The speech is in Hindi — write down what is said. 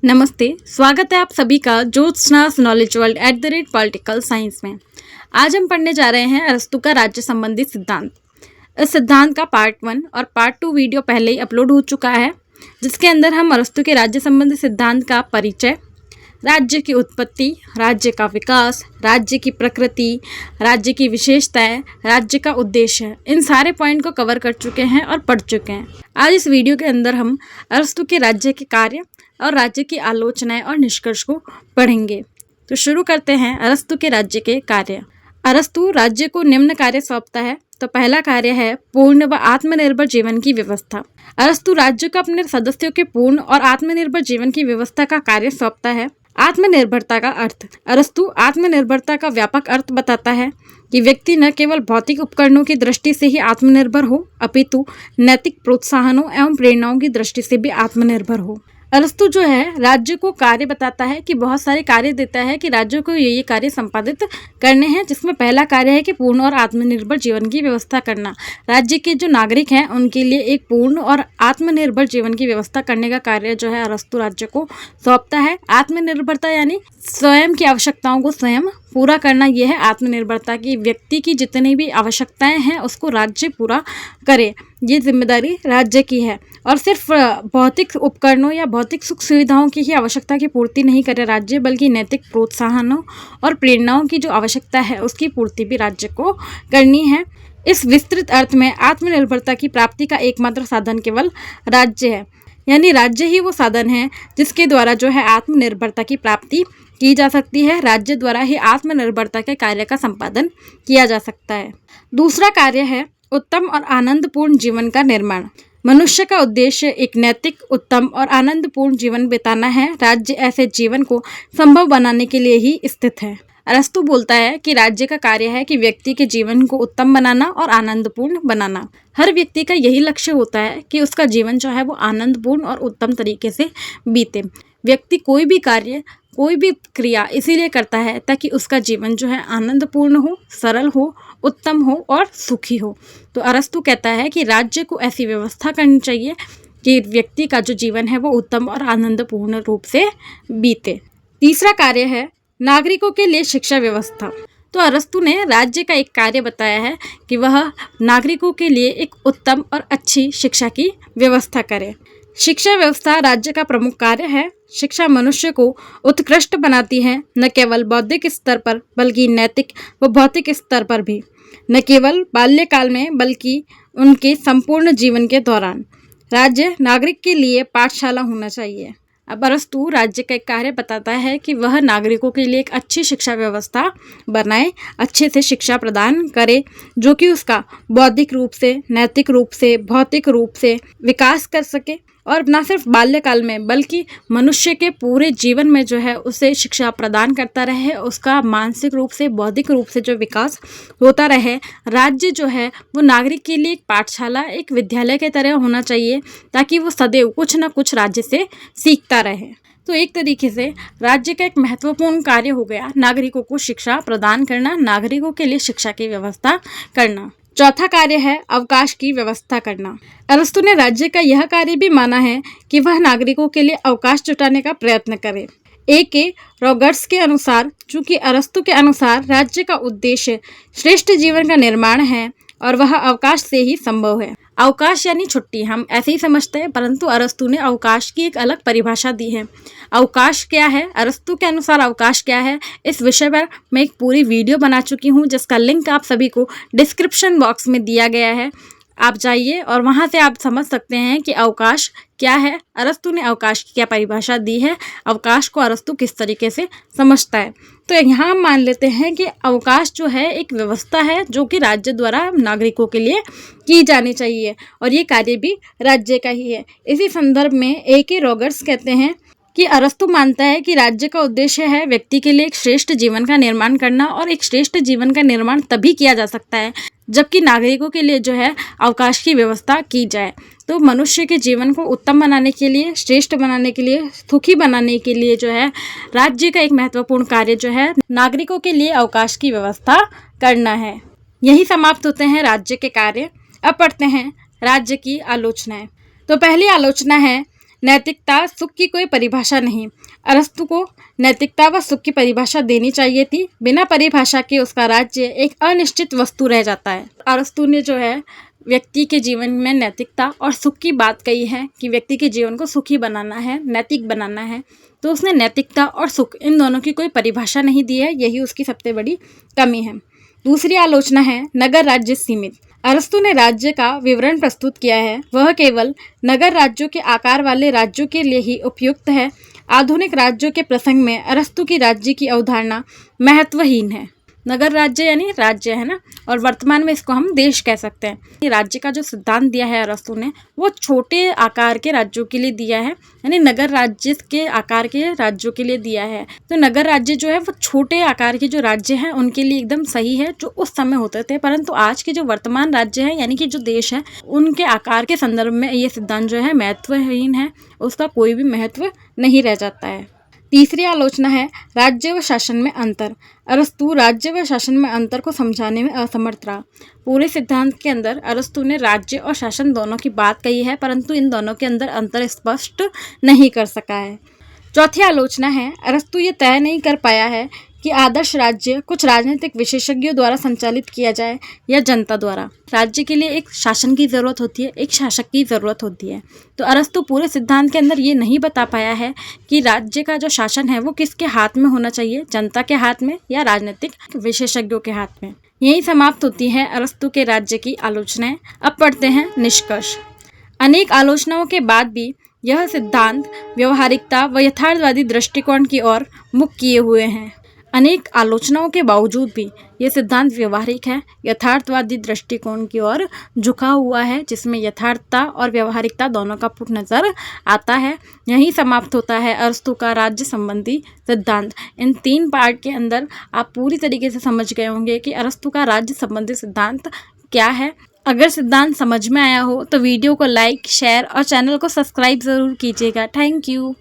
नमस्ते, स्वागत है आप सभी का ज्योत्सनास नॉलेज वर्ल्ड @पॉलिटिकल साइंस में। आज हम पढ़ने जा रहे हैं अरस्तू का राज्य संबंधी सिद्धांत। इस सिद्धांत का पार्ट 1 और पार्ट 2 वीडियो पहले ही अपलोड हो चुका है, जिसके अंदर हम अरस्तू के राज्य संबंधी सिद्धांत का परिचय, राज्य की उत्पत्ति, राज्य का विकास, राज्य की प्रकृति, राज्य की विशेषताएं, राज्य का उद्देश्य, इन सारे पॉइंट को कवर कर चुके हैं और पढ़ चुके हैं। आज इस वीडियो के अंदर हम अरस्तू के राज्य के कार्य और राज्य की आलोचनाएं और निष्कर्ष को पढ़ेंगे। तो शुरू करते हैं अरस्तू के राज्य के कार्य। अरस्तू राज्य को निम्न कार्य सौंपता है। तो पहला कार्य है पूर्ण व आत्मनिर्भर जीवन की व्यवस्था। अरस्तू राज्य को अपने सदस्यों के पूर्ण और आत्मनिर्भर जीवन की व्यवस्था का कार्य सौंपता है। आत्मनिर्भरता का अर्थ। अरस्तू आत्मनिर्भरता का व्यापक अर्थ बताता है कि व्यक्ति न केवल भौतिक उपकरणों की दृष्टि से ही आत्मनिर्भर हो, अपितु नैतिक प्रोत्साहनों एवं प्रेरणाओं की दृष्टि से भी आत्मनिर्भर हो। अरस्तू जो है राज्य को कार्य बताता है कि बहुत सारे कार्य देता है कि राज्य को ये कार्य संपादित करने हैं, जिसमें पहला कार्य है कि पूर्ण और आत्मनिर्भर जीवन की व्यवस्था करना। राज्य के जो नागरिक हैं उनके लिए एक पूर्ण और आत्मनिर्भर जीवन की व्यवस्था करने का कार्य जो है अरस्तू राज्य को सौंपता है। आत्मनिर्भरता यानी स्वयं की आवश्यकताओं को स्वयं पूरा करना, यह है आत्मनिर्भरता की। व्यक्ति की जितनी भी आवश्यकताएं हैं उसको राज्य पूरा करे, ये जिम्मेदारी राज्य की है। और सिर्फ भौतिक उपकरणों या भौतिक सुख सुविधाओं की ही आवश्यकता की पूर्ति नहीं करे राज्य, बल्कि नैतिक प्रोत्साहनों और प्रेरणाओं की जो आवश्यकता है उसकी पूर्ति भी राज्य को करनी है। इस विस्तृत अर्थ में आत्मनिर्भरता की प्राप्ति का एकमात्र साधन केवल राज्य है, यानी राज्य ही वो साधन है जिसके द्वारा जो है आत्मनिर्भरता की प्राप्ति की जा सकती है। राज्य द्वारा ही आत्मनिर्भरता के कार्य का संपादन किया जा सकता है। दूसरा कार्य है उत्तम और आनंदपूर्ण जीवन का निर्माण। मनुष्य का उद्देश्य एक नैतिक, उत्तम और आनंदपूर्ण जीवन बिताना है। राज्य ऐसे जीवन को संभव बनाने के लिए ही स्थित है। अरस्तू बोलता है कि राज्य का कार्य है कि व्यक्ति के जीवन को उत्तम बनाना और आनंदपूर्ण बनाना। हर व्यक्ति का यही लक्ष्य होता है कि उसका जीवन जो है वो आनंदपूर्ण और उत्तम तरीके से बीते। व्यक्ति कोई भी कार्य, कोई भी क्रिया इसीलिए करता है ताकि उसका जीवन जो है आनंदपूर्ण हो, सरल हो, उत्तम हो और सुखी हो। तो अरस्तू कहता है कि राज्य को ऐसी व्यवस्था करनी चाहिए कि व्यक्ति का जो जीवन है वो उत्तम और आनंदपूर्ण रूप से बीते। तीसरा कार्य है नागरिकों के लिए शिक्षा व्यवस्था। तो अरस्तू ने राज्य का एक कार्य बताया है कि वह नागरिकों के लिए एक उत्तम और अच्छी शिक्षा की व्यवस्था करे। शिक्षा व्यवस्था राज्य का प्रमुख कार्य है। शिक्षा मनुष्य को उत्कृष्ट बनाती है, न केवल बौद्धिक स्तर पर बल्कि नैतिक व भौतिक स्तर पर भी। न केवल बाल्यकाल में बल्कि उनके संपूर्ण जीवन के दौरान राज्य नागरिक के लिए पाठशाला होना चाहिए। अब अरस्तू राज्य का एक कार्य बताता है कि वह नागरिकों के लिए एक अच्छी शिक्षा व्यवस्था बनाए, अच्छे से शिक्षा प्रदान करे, जो कि उसका बौद्धिक रूप से, नैतिक रूप से, भौतिक रूप से विकास कर सके। और न सिर्फ बाल्यकाल में बल्कि मनुष्य के पूरे जीवन में जो है उसे शिक्षा प्रदान करता रहे, उसका मानसिक रूप से, बौद्धिक रूप से जो विकास होता रहे। राज्य जो है वो नागरिक के लिए एक पाठशाला, एक विद्यालय की तरह होना चाहिए, ताकि वो सदैव कुछ न कुछ राज्य से सीखता रहे। तो एक तरीके से राज्य का एक महत्वपूर्ण कार्य हो गया नागरिकों को शिक्षा प्रदान करना, नागरिकों के लिए शिक्षा की व्यवस्था करना। चौथा कार्य है अवकाश की व्यवस्था करना। अरस्तू ने राज्य का यह कार्य भी माना है कि वह नागरिकों के लिए अवकाश जुटाने का प्रयत्न करे। के रॉगर्स के अनुसार, चूंकि अरस्तू के अनुसार राज्य का उद्देश्य श्रेष्ठ जीवन का निर्माण है और वह अवकाश से ही संभव है। अवकाश यानी छुट्टी, हम ऐसे ही समझते हैं, परंतु अरस्तू ने अवकाश की एक अलग परिभाषा दी है। अवकाश क्या है, अरस्तू के अनुसार अवकाश क्या है, इस विषय पर मैं एक पूरी वीडियो बना चुकी हूँ, जिसका लिंक आप सभी को डिस्क्रिप्शन बॉक्स में दिया गया है। आप जाइए और वहाँ से आप समझ सकते हैं कि अवकाश क्या है, अरस्तू ने अवकाश की क्या परिभाषा दी है, अवकाश को अरस्तू किस तरीके से समझता है। तो यहाँ हम मान लेते हैं कि अवकाश जो है एक व्यवस्था है जो कि राज्य द्वारा नागरिकों के लिए की जानी चाहिए, और ये कार्य भी राज्य का ही है। इसी संदर्भ में के रॉगर्स कहते हैं कि अरस्तू मानता है कि राज्य का उद्देश्य है व्यक्ति के लिए एक श्रेष्ठ जीवन का निर्माण करना, और एक श्रेष्ठ जीवन का निर्माण तभी किया जा सकता है जबकि नागरिकों के लिए जो है अवकाश की व्यवस्था की जाए। तो मनुष्य के जीवन को उत्तम बनाने के लिए, श्रेष्ठ बनाने के लिए, सुखी बनाने के लिए जो है राज्य का एक महत्वपूर्ण कार्य जो है नागरिकों के लिए अवकाश की व्यवस्था करना है। यही समाप्त होते हैं राज्य के कार्य। अब पढ़ते हैं राज्य की आलोचनाएं। तो पहली आलोचना है नैतिकता सुख की कोई परिभाषा नहीं। अरस्तु को नैतिकता व सुख की परिभाषा देनी चाहिए थी। बिना परिभाषा के उसका राज्य एक अनिश्चित वस्तु रह जाता है। अरस्तु ने जो है व्यक्ति के जीवन में नैतिकता और सुख की बात कही है कि व्यक्ति के जीवन को सुखी बनाना है, नैतिक बनाना है। तो उसने नैतिकता और सुख इन दोनों की कोई परिभाषा नहीं दी है, यही उसकी सबसे बड़ी कमी है। दूसरी आलोचना है नगर राज्य सीमित। अरस्तु ने राज्य का विवरण प्रस्तुत किया है, वह केवल नगर राज्यों के आकार वाले राज्यों के लिए ही उपयुक्त है। आधुनिक राज्यों के प्रसंग में अरस्तु की राज्य की अवधारणा महत्वहीन है। नगर राज्य यानी राज्य है ना, और वर्तमान में इसको हम देश कह सकते हैं। ये राज्य का जो सिद्धांत दिया है अरस्तु ने, वो छोटे आकार के राज्यों के लिए दिया है, यानी नगर राज्य के आकार के राज्यों के लिए दिया है। तो नगर राज्य जो है वो छोटे आकार के जो राज्य हैं उनके लिए एकदम सही है, जो उस समय होते थे। परंतु आज के जो वर्तमान राज्य है यानी कि जो देश है, उनके आकार के संदर्भ में ये सिद्धांत जो है महत्वहीन है, उसका कोई भी महत्व नहीं रह जाता है। तीसरी आलोचना है राज्य व शासन में अंतर। अरस्तु राज्य व शासन में अंतर को समझाने में असमर्थ रहा। पूरे सिद्धांत के अंदर अरस्तु ने राज्य और शासन दोनों की बात कही है, परंतु इन दोनों के अंदर अंतर स्पष्ट नहीं कर सका है। चौथी आलोचना है अरस्तु ये तय नहीं कर पाया है कि आदर्श राज्य कुछ राजनीतिक विशेषज्ञों द्वारा संचालित किया जाए या जनता द्वारा। राज्य के लिए एक शासन की ज़रूरत होती है, एक शासक की ज़रूरत होती है। तो अरस्तु पूरे सिद्धांत के अंदर ये नहीं बता पाया है कि राज्य का जो शासन है वो किसके हाथ में होना चाहिए, जनता के हाथ में या राजनीतिक विशेषज्ञों के हाथ में। यही समाप्त होती है अरस्तु के राज्य की आलोचनाएं। अब पढ़ते हैं निष्कर्ष। अनेक आलोचनाओं के बाद भी यह सिद्धांत व्यवहारिकता व यथार्थवादी दृष्टिकोण की ओर मुख किए हुए हैं। अनेक आलोचनाओं के बावजूद भी यह सिद्धांत व्यवहारिक है, यथार्थवादी दृष्टिकोण की ओर झुका हुआ है, जिसमें यथार्थता और व्यवहारिकता दोनों का पुट नजर आता है। यही समाप्त होता है अरस्तु का राज्य संबंधी सिद्धांत। इन 3 पार्ट के अंदर आप पूरी तरीके से समझ गए होंगे कि अरस्तु का राज्य संबंधी सिद्धांत क्या है। अगर सिद्धांत समझ में आया हो तो वीडियो को लाइक, शेयर और चैनल को सब्सक्राइब ज़रूर कीजिएगा। Thank you.